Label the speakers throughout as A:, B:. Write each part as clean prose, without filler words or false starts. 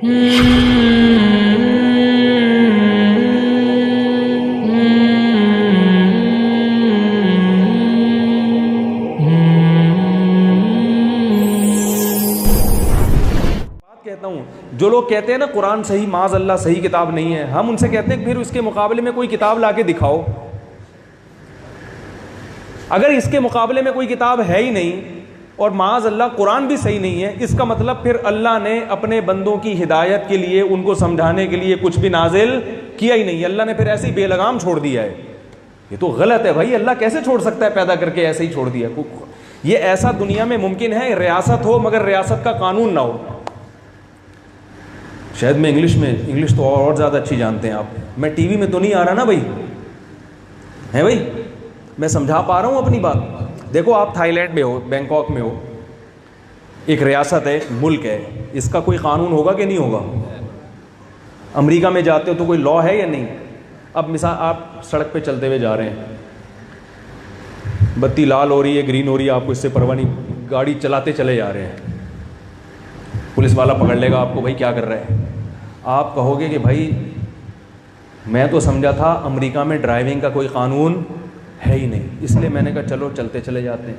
A: کہتا ہوں جو لوگ کہتے ہیں نا قرآن صحیح، معاذ اللہ صحیح کتاب نہیں ہے، ہم ان سے کہتے ہیں کہ پھر اس کے مقابلے میں کوئی کتاب لا کے دکھاؤ۔ اگر اس کے مقابلے میں کوئی کتاب ہے ہی نہیں اور معاذ اللہ قرآن بھی صحیح نہیں ہے، اس کا مطلب پھر اللہ نے اپنے بندوں کی ہدایت کے لیے، ان کو سمجھانے کے لیے کچھ بھی نازل کیا ہی نہیں، اللہ نے پھر ایسے ہی بے لگام چھوڑ دیا ہے۔ یہ تو غلط ہے بھائی، اللہ کیسے چھوڑ سکتا ہے پیدا کر کے ایسے ہی چھوڑ دیا؟ یہ ایسا دنیا میں ممکن ہے ریاست ہو مگر ریاست کا قانون نہ ہو۔ شاید میں انگلش تو اور زیادہ اچھی جانتے ہیں آپ، میں ٹی وی میں تو نہیں آ رہا نا بھائی، ہے بھائی، میں سمجھا پا رہا ہوں اپنی بات۔ دیکھو آپ تھائی لینڈ میں ہو، بینکاک میں ہو، ایک ریاست ہے، ملک ہے، اس کا کوئی قانون ہوگا کہ نہیں ہوگا؟ امریکہ میں جاتے ہو تو کوئی لا ہے یا نہیں؟ اب مثال آپ سڑک پہ چلتے ہوئے جا رہے ہیں، بتی لال ہو رہی ہے، گرین ہو رہی ہے، آپ کو اس سے پرواہ نہیں، گاڑی چلاتے چلے جا رہے ہیں، پولیس والا پکڑ لے گا آپ کو، بھائی کیا کر رہے ہیں؟ آپ کہو گے کہ بھائی میں تو سمجھا تھا امریکہ میں ڈرائیونگ کا کوئی قانون ہے ہی نہیں، اس لیے میں نے کہا چلو چلتے چلے جاتے ہیں۔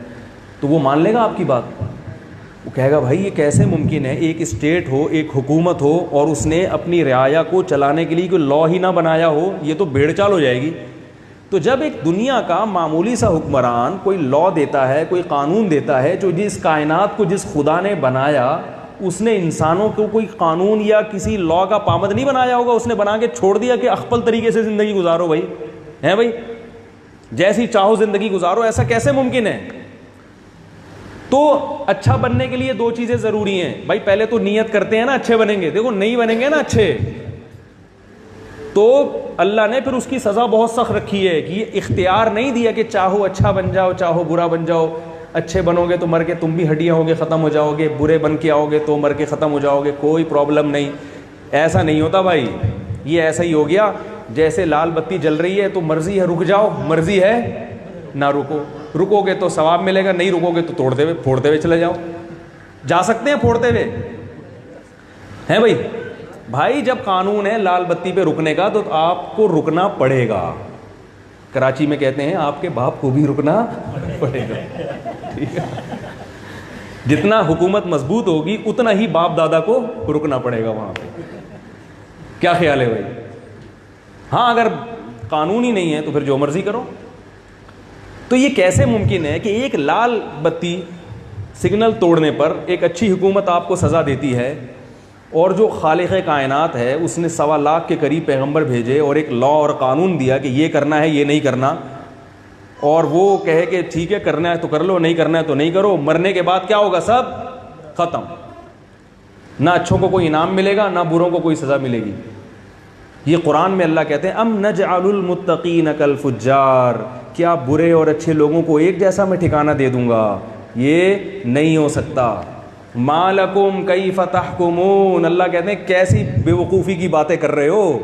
A: تو وہ مان لے گا آپ کی بات؟ وہ کہے گا بھائی یہ کیسے ممکن ہے، ایک اسٹیٹ ہو، ایک حکومت ہو، اور اس نے اپنی رعایا کو چلانے کے لیے کوئی لا ہی نہ بنایا ہو، یہ تو بھیڑ چال ہو جائے گی۔ تو جب ایک دنیا کا معمولی سا حکمران کوئی لا دیتا ہے، کوئی قانون دیتا ہے، جو جس کائنات کو جس خدا نے بنایا اس نے انسانوں کو کوئی قانون یا کسی لا کا پابند نہیں بنایا ہوگا، اس نے بنا کے چھوڑ دیا کہ اخپل طریقے سے زندگی گزارو بھائی، ہیں بھائی، جیسی چاہو زندگی گزارو، ایسا کیسے ممکن ہے؟ تو اچھا بننے کے لیے دو چیزیں ضروری ہیں بھائی، پہلے تو نیت کرتے ہیں نا اچھے بنیں گے، دیکھو نہیں بنیں گے نا اچھے تو اللہ نے پھر اس کی سزا بہت سخت رکھی ہے کہ یہ اختیار نہیں دیا کہ چاہو اچھا بن جاؤ چاہو برا بن جاؤ، اچھے بنو گے تو مر کے تم بھی ہڈیاں ہوگے ختم ہو جاؤ گے، برے بن کے آؤ گے تو مر کے ختم ہو جاؤ گے، کوئی پرابلم نہیں، ایسا نہیں ہوتا بھائی۔ یہ ایسا ہی ہو گیا جیسے لال بتی جل رہی ہے تو مرضی ہے رک جاؤ، مرضی ہے نہ رکو، رکو گے تو ثواب ملے گا، نہیں رکو گے تو توڑتے ہوئے پھوڑتے ہوئے چلے جاؤ۔ جا سکتے ہیں پھوڑتے ہوئے، ہیں بھائی؟ بھائی جب قانون ہے لال بتی پہ رکنے کا تو آپ کو رکنا پڑے گا۔ کراچی میں کہتے ہیں آپ کے باپ کو بھی رکنا پڑے گا، ٹھیک ہے؟ جتنا حکومت مضبوط ہوگی اتنا ہی باپ دادا کو رکنا پڑے گا وہاں پہ۔ کیا خیال ہے بھائی؟ ہاں اگر قانون ہی نہیں ہے تو پھر جو مرضی کرو۔ تو یہ کیسے ممکن ہے کہ ایک لال بتی سگنل توڑنے پر ایک اچھی حکومت آپ کو سزا دیتی ہے، اور جو خالق کائنات ہے اس نے 1.25 لاکھ کے قریب پیغمبر بھیجے اور ایک لا اور قانون دیا کہ یہ کرنا ہے یہ نہیں کرنا، اور وہ کہے کہ ٹھیک ہے کرنا ہے تو کر لو، نہیں کرنا ہے تو نہیں کرو، مرنے کے بعد کیا ہوگا؟ سب ختم، نہ اچھوں کو کوئی انعام ملے گا نہ بروں کو کوئی سزا ملے گی۔ یہ قرآن میں اللہ کہتے ہیں ام نجعل المتقین کالفجار، کیا برے اور اچھے لوگوں کو ایک جیسا میں ٹھکانہ دے دوں گا؟ یہ نہیں ہو سکتا۔ ما لکم کیف تحکمون، اللہ کہتے ہیں کیسی بے وقوفی کی باتیں کر رہے ہو،